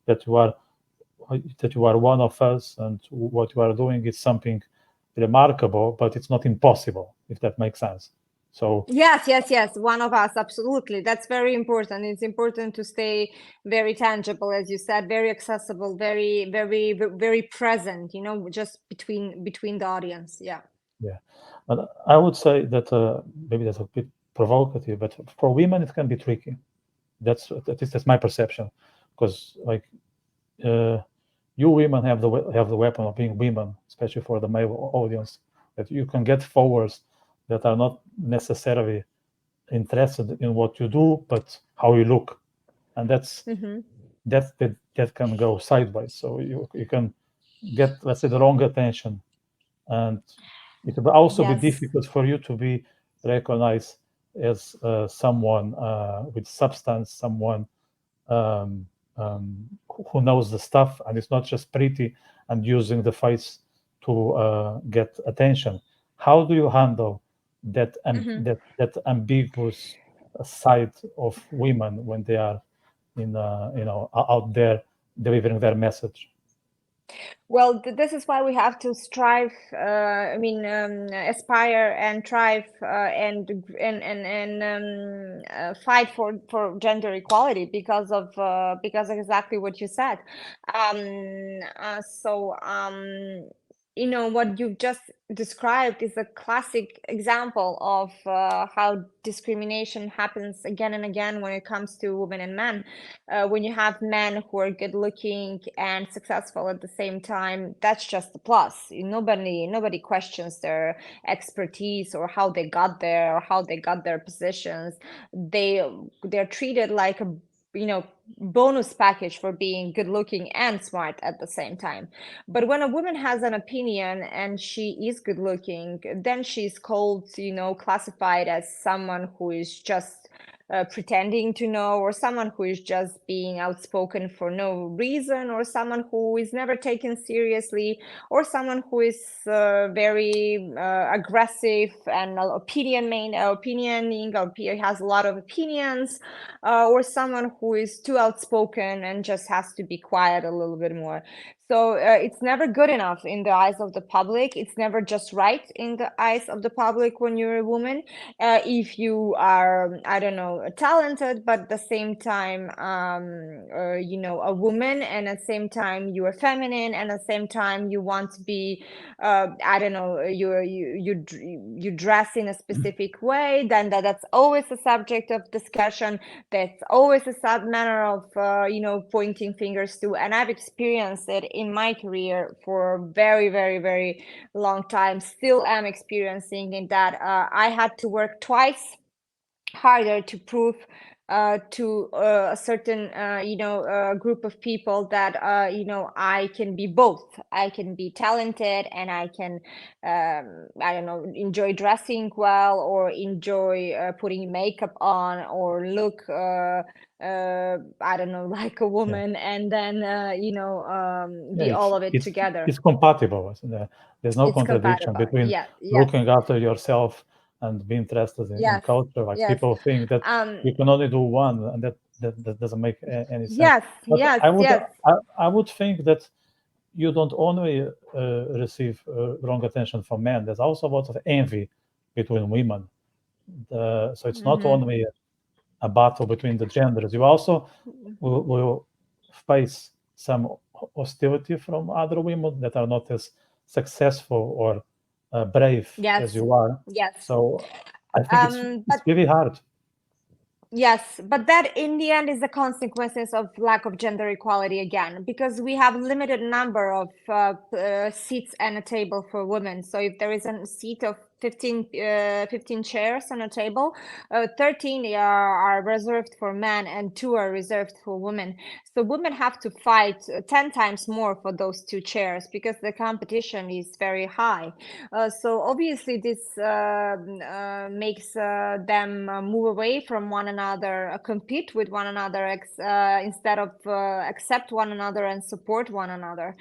that you are that you are one of us, and what you are doing is something remarkable, but it's not impossible, if that makes sense. So Yes, yes, yes. One of us, absolutely. That's very important. It's important to stay very tangible, as you said, very accessible, very, very, very present, just between the audience. Yeah. yeah, but I would say that maybe that's a bit provocative, but for women it can be tricky. That's at least that's my perception, because like uh, you women have the weapon of being women, especially for the male audience, that you can get followers that are not necessarily interested in what you do, but how you look, and that can go sideways. So you can get, let's say, the wrong attention, and it will also be Yes. difficult for you to be recognized as someone with substance, someone um, who knows the stuff and it's not just pretty and using the face to get attention. How do you handle that ambiguous side of women when they are in out there delivering their message? Well, this is why we have to strive. Aspire and strive and fight for gender equality because of exactly what you said. Um, so what you've just described is a classic example of how discrimination happens again and again when it comes to women and men. When you have men who are good looking and successful at the same time, that's just a plus. Nobody questions their expertise or how they got there or how they got their positions. They're treated like a bonus package for being good looking and smart at the same time. But when a woman has an opinion and she is good looking, then she's called, classified as someone who is just pretending to know, or someone who is just being outspoken for no reason, or someone who is never taken seriously, or someone who is very aggressive and opinioning, or has a lot of opinions, or someone who is too outspoken and just has to be quiet a little bit more. So it's never good enough in the eyes of the public. It's never just right in the eyes of the public when you're a woman. If you are, I don't know, talented, but at the same time, a woman, and at the same time you are feminine, and at the same time you want to be, I don't know, you dress in a specific way, then that's always a subject of discussion. That's always a sub manner of, pointing fingers to. And I've experienced it in my career for a very, very, very long time. Still am experiencing in that I had to work twice harder to prove to a certain group of people that I can be both. I can be talented and I can I don't know, enjoy dressing well, or enjoy putting makeup on, or look I don't know, like a Yeah. woman, and then Yeah, be all of it together. it's compatible. There's no It's contradiction compatible. between Yeah. Yes. looking after yourself and being interested in Yes. culture. Like Yes. people think that um you can only do one, and that doesn't make any sense. yes. But Yes. I would Yes. I would think that you don't only receive wrong attention from men. There's also a lot of envy between women. So it's not Mm-hmm. only a battle between the genders. You also will face some hostility from other women that are not as successful or brave as Yes. you are. Yes. So I think But it's really hard. yes, but that in the end is the consequences of lack of gender equality again, because we have limited number of seats and a table for women. So if there is a seat of 15 chairs on a table, 13 are reserved for men and 2 are reserved for women. So women have to fight 10 times more for those 2 chairs because the competition is very high. So obviously this makes them move away from one another, compete with one another instead of accept one another and support one another.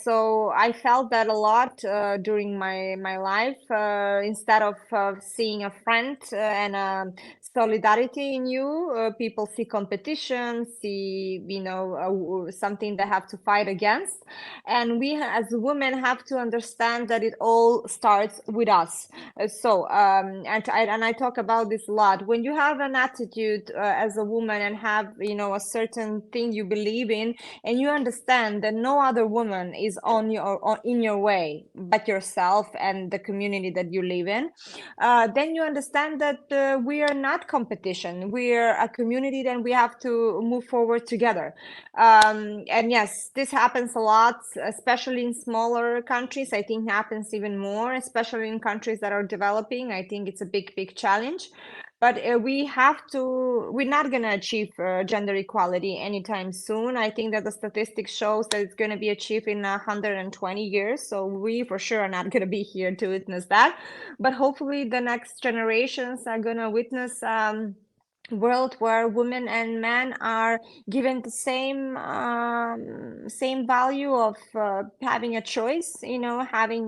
So I felt that a lot during my life. Instead of seeing a friend and solidarity in you, people see competition, see something they have to fight against. And we as women have to understand that it all starts with us. And I talk about this a lot. When you have an attitude as a woman and have a certain thing you believe in, and you understand that no other woman is in your way but yourself and the community that you live in, then you understand that we are not competition. We are a community, and we have to move forward together. And yes, this happens a lot, especially in smaller countries. I think happens even more, especially in countries that are developing. I think it's a big challenge. But we're not going to achieve gender equality anytime soon. I think that the statistics shows that it's going to be achieved in 120 years. So we for sure are not going to be here to witness that. But hopefully the next generations are going to witness world where women and men are given the same value of having a choice, having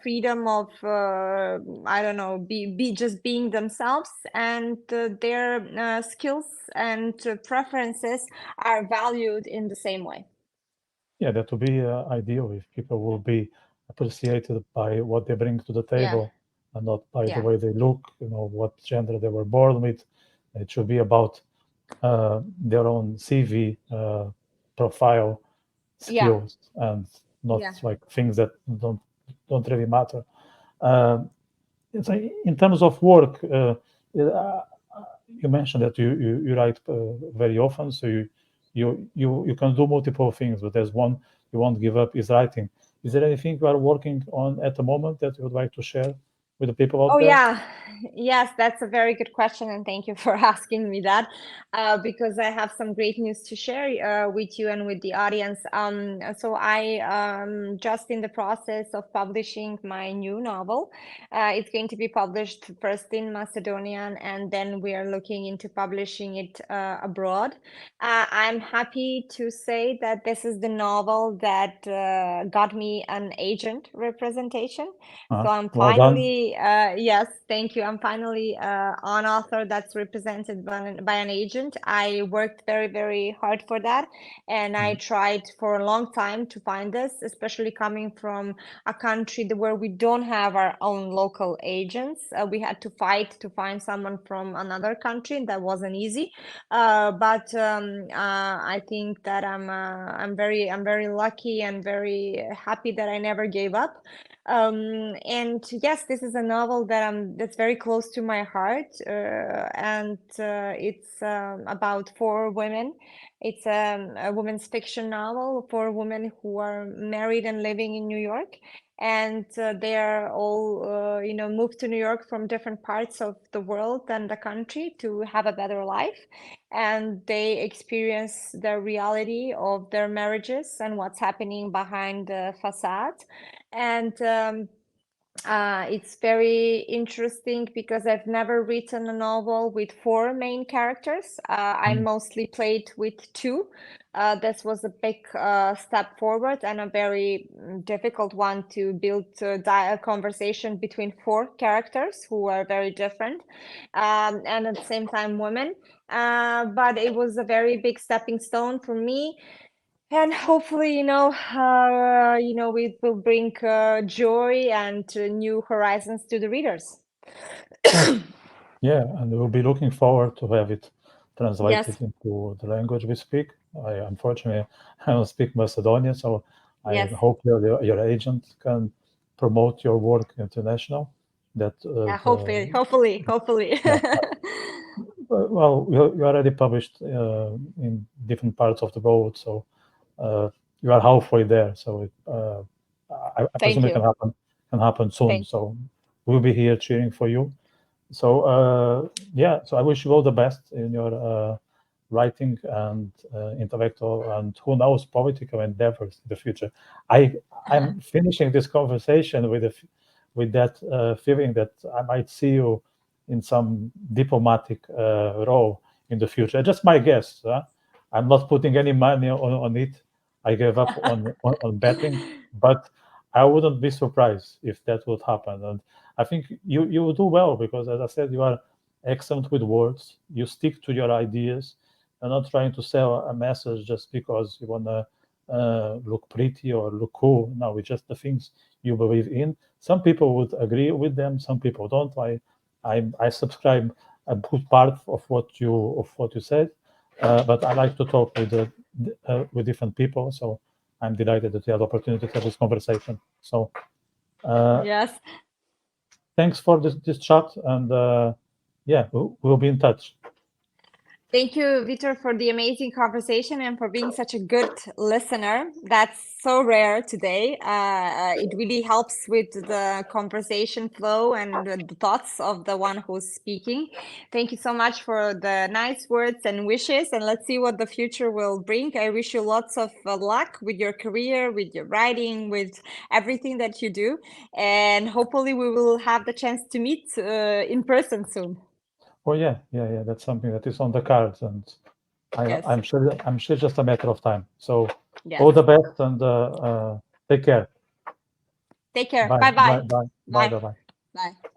freedom of I don't know, be just being themselves, and their skills and preferences are valued in the same way. Yeah, that would be ideal if people will be appreciated by what they bring to the Yeah, table and not by the yeah, way they look, what gender they were born with. It should be about their own CV, profile, yeah, skills, and not yeah. like things that don't really matter. Um, it's like in terms of work, you mentioned that you write very often, so you can do multiple things, but there's one you won't give up is writing. Is there anything you are working on at the moment that you would like to share with the people out Oh there? yeah, yes, that's a very good question, and thank you for asking me that, because I have some great news to share with you and with the audience. So I just in the process of publishing my new novel. It's going to be published first in Macedonian, and then we are looking into publishing it abroad. I'm happy to say that this is the novel that got me an agent representation. So I'm Well done. finally, yes, thank you. I'm finally an author that's represented by an agent. I worked very hard for that, and I Mhm. tried for a long time to find this, especially coming from a country where we don't have our own local agents. We had to fight to find someone from another country, and that wasn't easy. But I think that I'm very lucky and very happy that I never gave up. And yes, this is a novel that's very close to my heart, and it's about four women. It's a women's fiction novel, for women who are married and living in New York, and they are all moved to New York from different parts of the world and the country to have a better life, and they experience the reality of their marriages and what's happening behind the facade. And it's very interesting because I've never written a novel with four main characters. I Mm. mostly played with two. This was a big step forward and a very difficult one to build a conversation between four characters who are very different, and at the same time women. But it was a very big stepping stone for me, and hopefully, it will bring joy and new horizons to the readers. Yeah, and we'll be looking forward to have it translated Yes, into the language we speak. Unfortunately, I don't speak Macedonian, so I yes. hope your agent can promote your work international. That Hopefully. yeah, well, you already published in different parts of the world, so uh, you are halfway there. So I Thank presume it you. can happen soon. Thank you. So we'll be here cheering for you. So yeah, so I wish you all the best in your writing and intellectual and who knows political endeavors in the future. I'm finishing this conversation with that feeling that I might see you in some diplomatic role in the future. Just my guess. I'm not putting any money on it. I gave up on betting, but I wouldn't be surprised if that would happen. And I think you will do well because, as I said, you are excellent with words. You stick to your ideas. You're not trying to sell a message just because you want to look pretty or look cool. No, it's just the things you believe in. Some people would agree with them. Some people don't. I subscribe a good part of what you said, but I like to talk with different people. So I'm delighted that you had the opportunity to have this conversation. So uh, Yes. thanks for this chat, and yeah, we'll be in touch. Thank you, Vitor, for the amazing conversation and for being such a good listener. That's so rare today. It really helps with the conversation flow and the thoughts of the one who's speaking. Thank you so much for the nice words and wishes, and let's see what the future will bring. I wish you lots of luck with your career, with your writing, with everything that you do, and hopefully we will have the chance to meet in person soon. Oh yeah, that's something that is on the cards, and Yes. I'm sure just a matter of time. So Yes. all the best, and take care. Take care. Bye. Bye-bye. Bye. Bye. Bye. Bye. Bye.